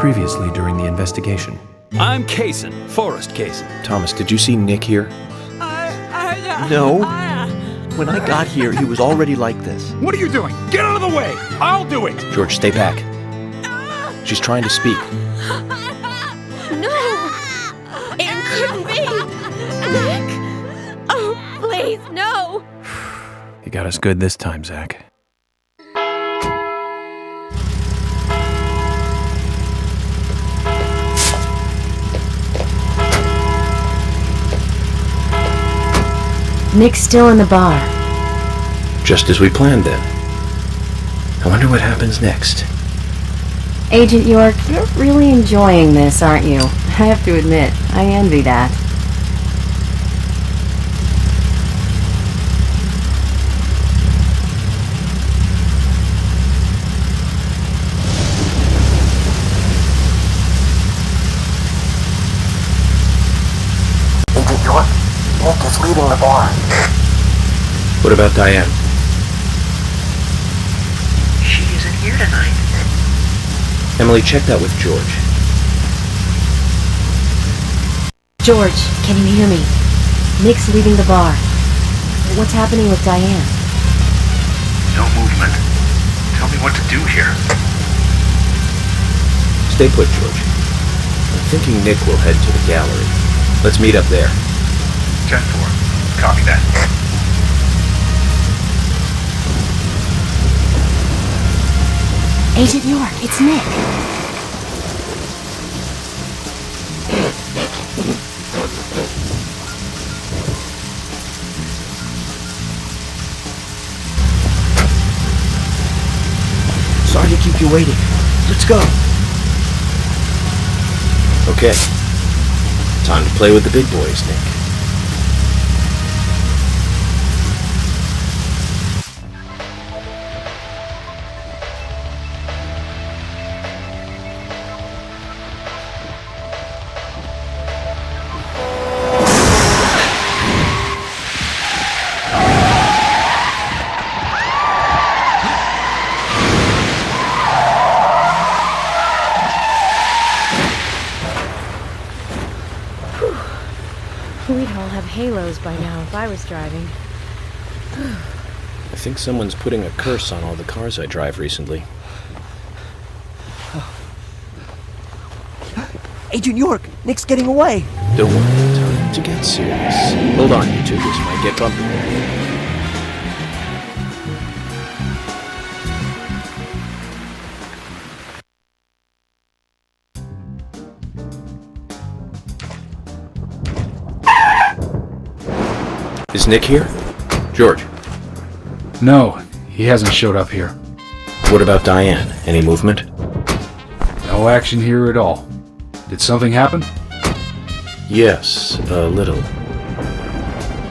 previously during the investigation. I'm Kaysen, Forrest Kaysen. Thomas, did you see Nick here? No. When I got here, he was already like this. What are you doing? Get out of the way! I'll do it! George, stay back. She's trying to speak. No! It couldn't be! Nick! Oh, please, no! You got us good this time, Zach. Nick's still in the bar. Just as we planned then. I wonder what happens next. Agent York, you're really enjoying this, aren't you? I have to admit, I envy that. Agent York, Nick is leaving the bar. What about Diane? She isn't here tonight. Emily, check that with George. George, can you hear me? Nick's leaving the bar. What's happening with Diane? No movement. Tell me what to do here. Stay put, George. I'm thinking Nick will head to the gallery. Let's meet up there. 10-4. Copy that. Agent York, it's Nick. Sorry to keep you waiting. Let's go. Okay. Time to play with the big boys, Nick. We'd all have halos by now if I was driving. I think someone's putting a curse on all the cars I drive recently. Agent York, Nick's getting away. Don't worry, time to get serious. Hold on, you two. This might get bumpy. Is Nick here? George. No, he hasn't showed up here. What about Diane? Any movement? No action here at all. Did something happen? Yes, a little.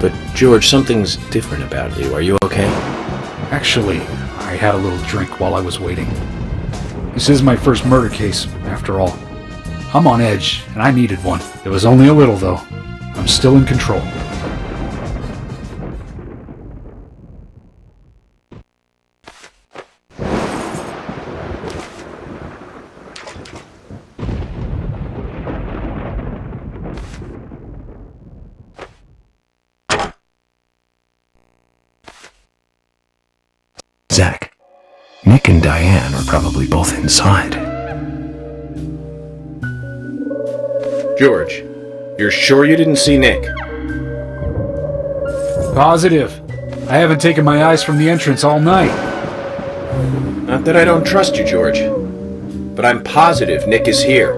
But George, something's different about you. Are you okay? Actually, I had a little drink while I was waiting. This is my first murder case, after all. I'm on edge, and I needed one. It was only a little, though. I'm still in control. Zach, Nick and Diane are probably both inside. George, you're sure you didn't see Nick? Positive. I haven't taken my eyes from the entrance all night. Not that I don't trust you, George. But I'm positive Nick is here.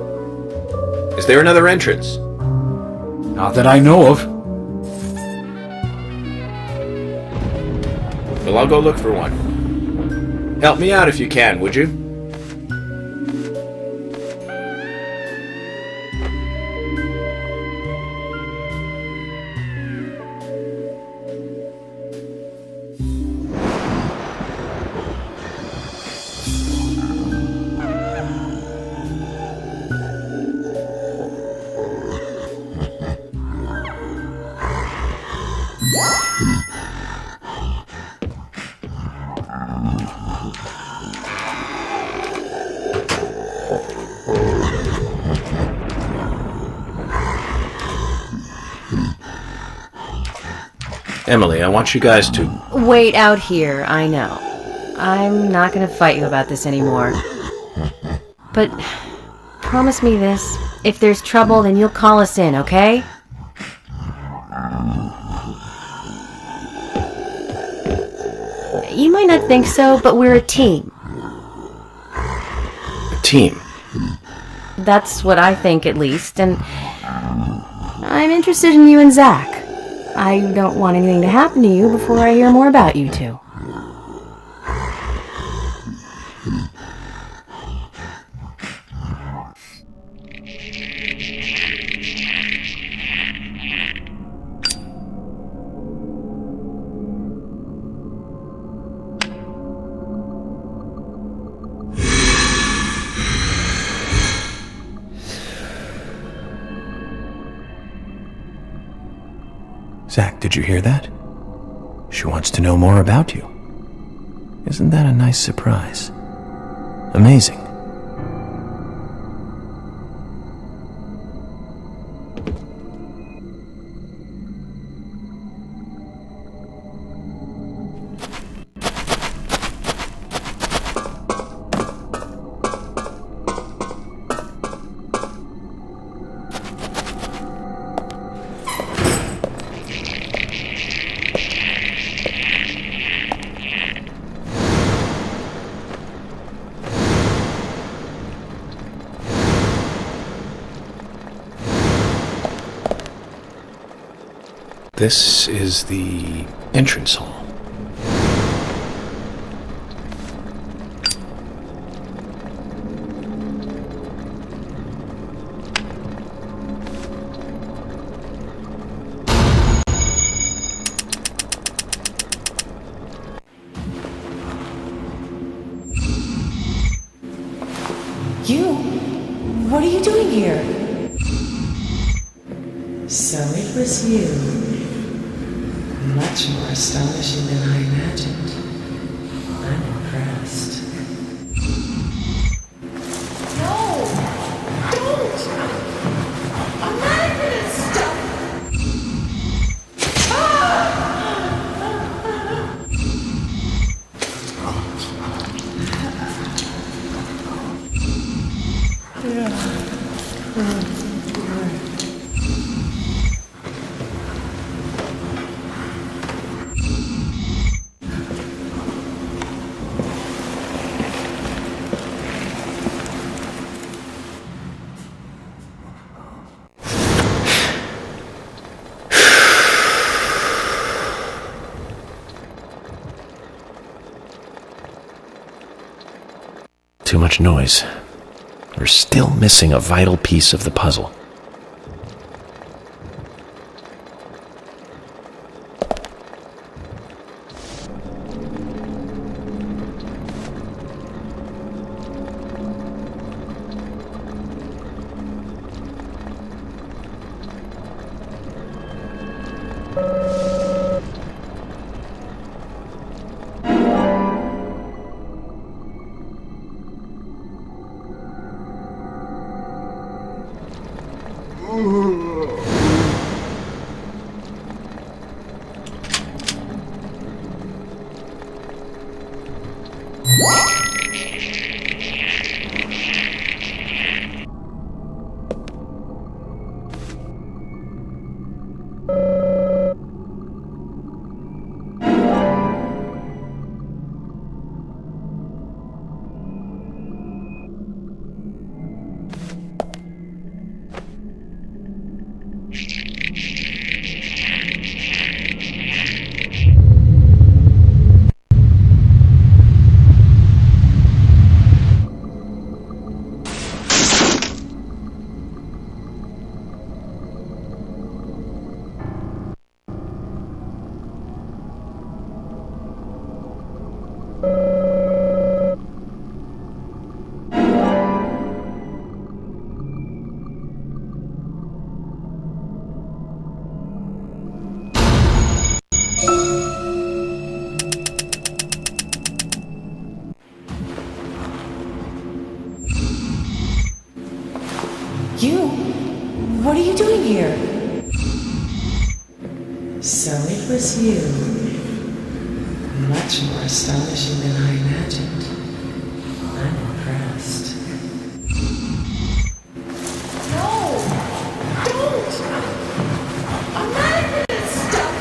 Is there another entrance? Not that I know of. Well, I'll go look for one. Help me out if you can, would you? Emily, I want you guys to... Wait out here, I know. I'm not gonna fight you about this anymore. But promise me this. If there's trouble, then you'll call us in, okay? You might not think so, but we're a team. A team? That's what I think, at least, and I'm interested in you and Zach. I don't want anything to happen to you before I hear more about you two. Zach, did you hear that? She wants to know more about you. Isn't that a nice surprise? Amazing. This is the entrance hall. You? What are you doing here? So it was you. Much more astonishing than I imagined. I'm impressed. No! Don't! I'm not gonna stop! Too much noise. We're still missing a vital piece of the puzzle. You? What are you doing here? So it was you. Much more astonishing than I imagined. I'm impressed. No! Don't! I'm not gonna stop!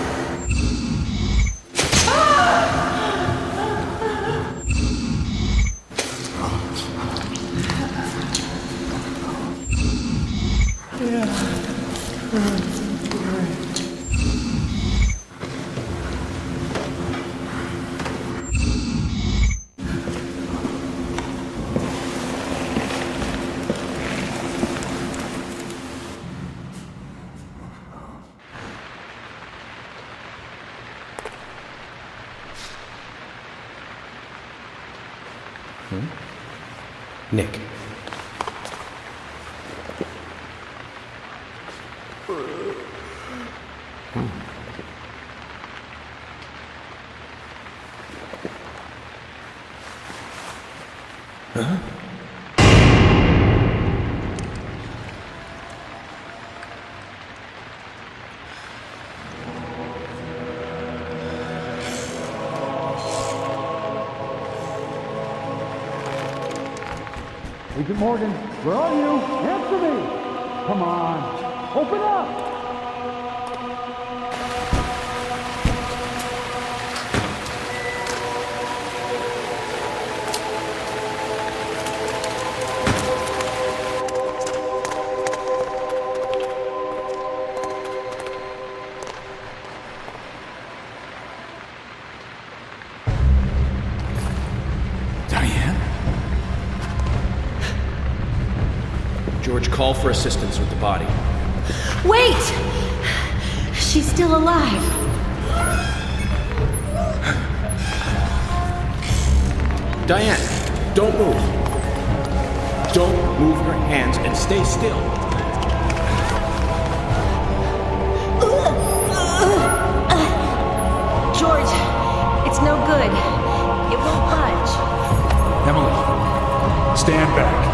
Nick. Huh? Agent Morgan, where are you? Answer me! Come on, open up! George, call for assistance with the body. Wait! She's still alive. Diane, don't move. Don't move your hands and stay still. George, it's no good. It won't budge. Emily, stand back.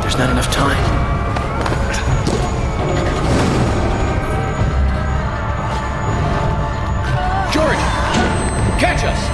There's not enough time. George! Catch us!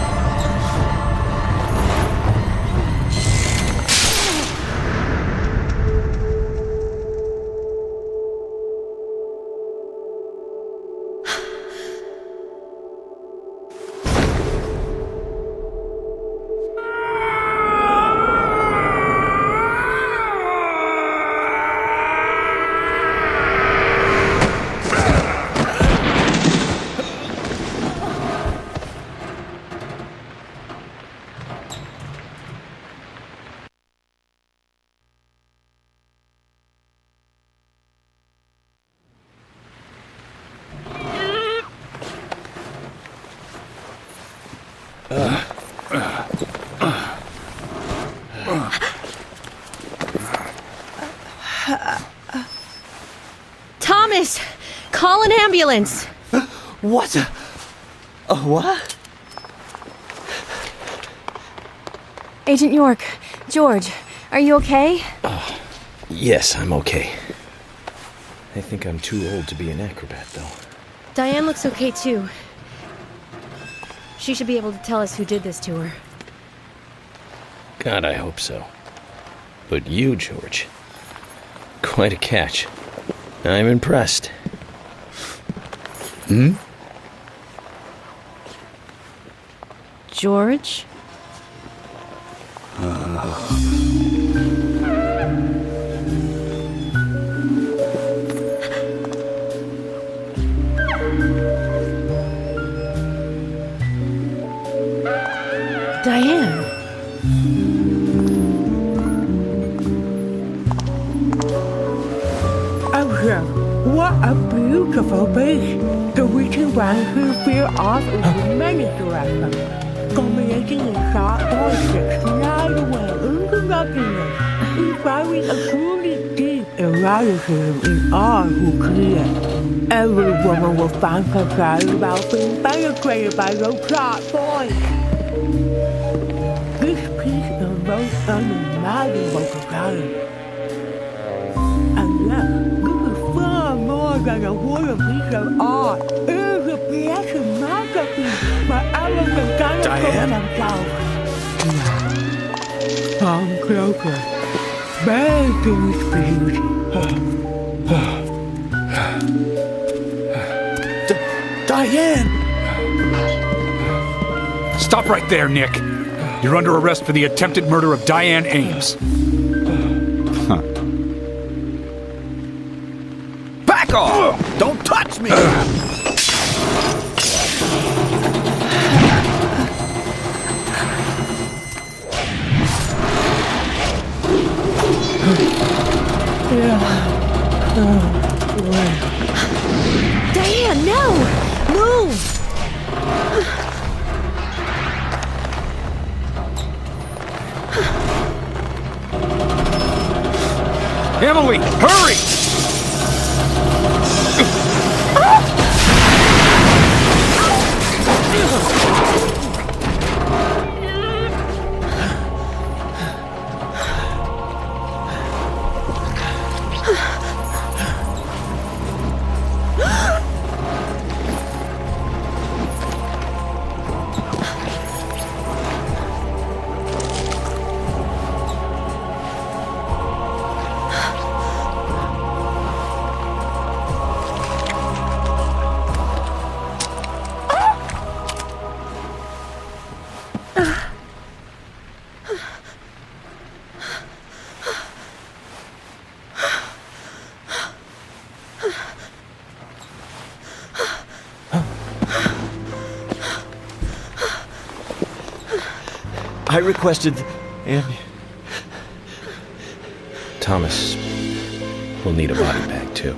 Thomas! Call an ambulance! What? What? Agent York, George, are you okay? Yes, I'm okay. I think I'm too old to be an acrobat, though. Diane looks okay too. She should be able to tell us who did this to her. God, I hope so. But you, George, quite a catch. I'm impressed. George? Diane. What a beautiful beast! The witchy one who fear off is many directions. combination of sharp voices slide away into nothingness. We find a truly deep eroticism in all who create. Every woman will find herself about being penetrated by those sharp voices. This piece is most unimaginable companion. And yet, this is far more than a wooden piece of art. It is a piece of masterpiece by elegant Diane? themselves. Come closer. Begging please. Diane! Stop right there, Nick. You're under arrest for the attempted murder of Diane Ames. Back off! Don't touch me! Diane, no! Move! Emily, hurry! I requested... Thomas will need a body bag, too.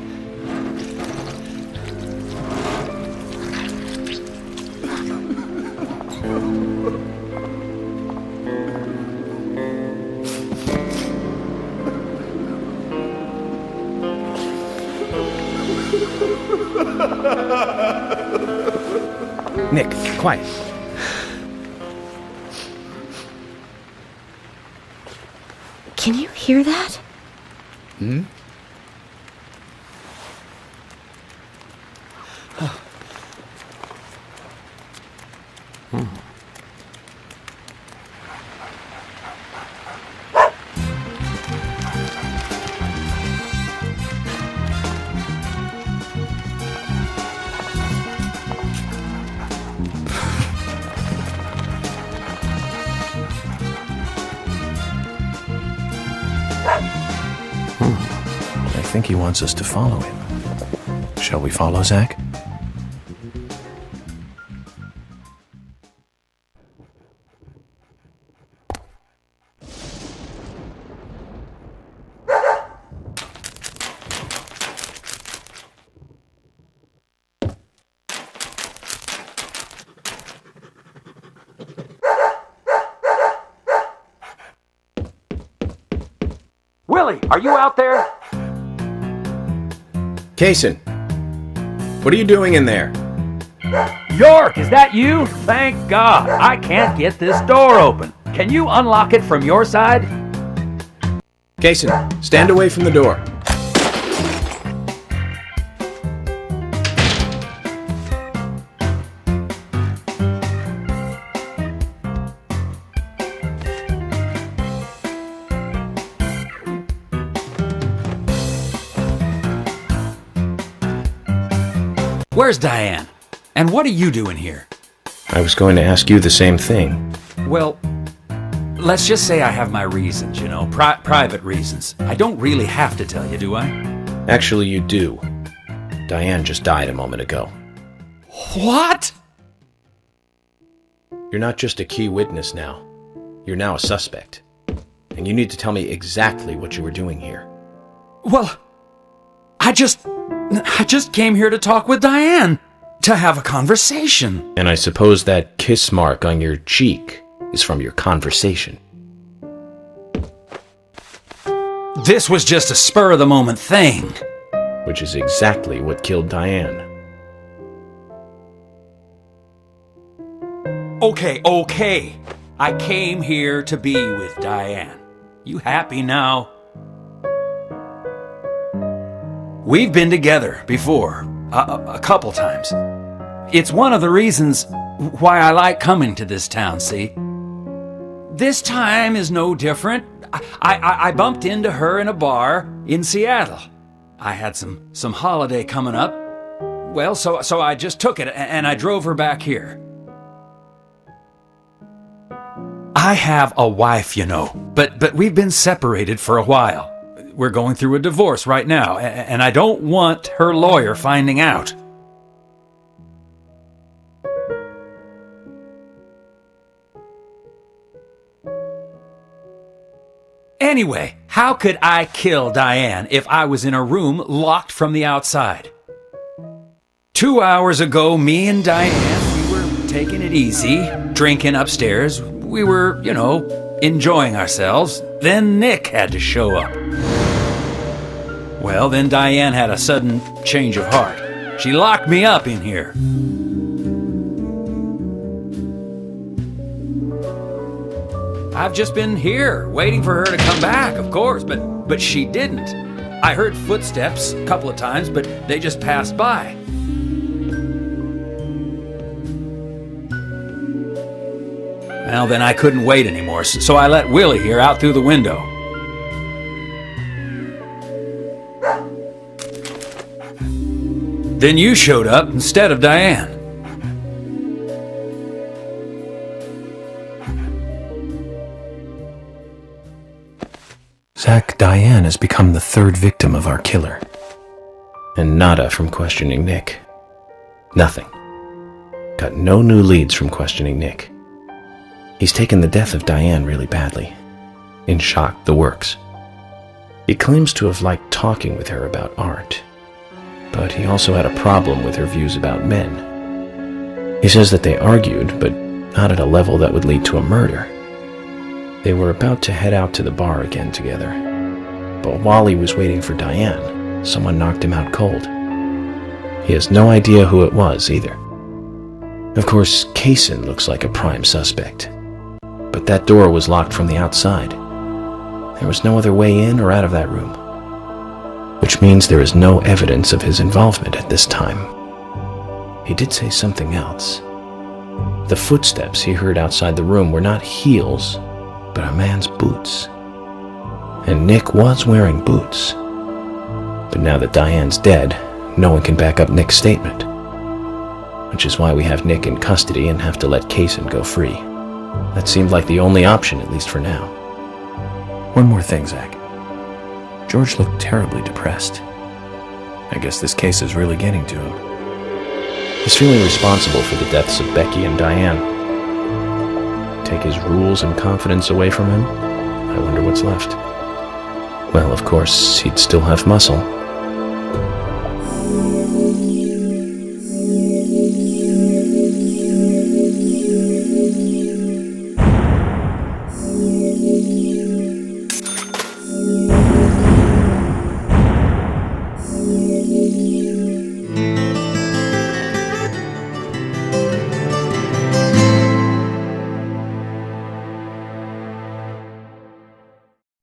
Nick, quiet. Can you hear that? Hmm? I think he wants us to follow him. Shall we follow, Zach? Willie, are you out there? Kaysen, what are you doing in there? York, is that you? Thank God. I can't get this door open. Can you unlock it from your side? Kaysen, stand away from the door. Where's Diane? And what are you doing here? I was going to ask you the same thing. Well, let's just say I have my reasons, you know, private reasons. I don't really have to tell you, do I? Actually, you do. Diane just died a moment ago. What? You're not just a key witness now. You're now a suspect. And you need to tell me exactly what you were doing here. Well, I just came here to talk with Diane. to have a conversation. And I suppose that kiss mark on your cheek is from your conversation. This was just a spur-of-the-moment thing. Which is exactly what killed Diane. Okay. I came here to be with Diane. You happy now? We've been together before, a couple times. It's one of the reasons why I like coming to this town, see? This time is no different. I bumped into her in a bar in Seattle. I had some holiday coming up. Well, so I just took it and I drove her back here. I have a wife, you know, but we've been separated for a while. We're going through a divorce right now, and I don't want her lawyer finding out. Anyway, how could I kill Diane if I was in a room locked from the outside? 2 hours ago, me and Diane, we were taking it easy, drinking upstairs. We were, enjoying ourselves. Then Nick had to show up. Well, then Diane had a sudden change of heart. She locked me up in here. I've just been here, waiting for her to come back, of course, but she didn't. I heard footsteps a couple of times, but they just passed by. Well, then I couldn't wait anymore, so I let Willie here out through the window. Then you showed up instead of Diane. Zach, Diane has become the third victim of our killer. And nada from questioning Nick. Nothing. Got no new leads from questioning Nick. He's taken the death of Diane really badly. In shock, the works. He claims to have liked talking with her about art. But he also had a problem with her views about men. He says that they argued, but not at a level that would lead to a murder. They were about to head out to the bar again together. But while he was waiting for Diane, someone knocked him out cold. He has no idea who it was either. Of course, Kaysen looks like a prime suspect. But that door was locked from the outside. There was no other way in or out of that room. Which means there is no evidence of his involvement at this time. He did say something else. The footsteps he heard outside the room were not heels, but a man's boots. And Nick was wearing boots. But now that Diane's dead, no one can back up Nick's statement. Which is why we have Nick in custody and have to let Kaysen go free. That seemed like the only option, at least for now. One more thing, Zach. George looked terribly depressed. I guess this case is really getting to him. He's feeling responsible for the deaths of Becky and Diane. Take his rules and confidence away from him? I wonder what's left. Well, of course, he'd still have muscle.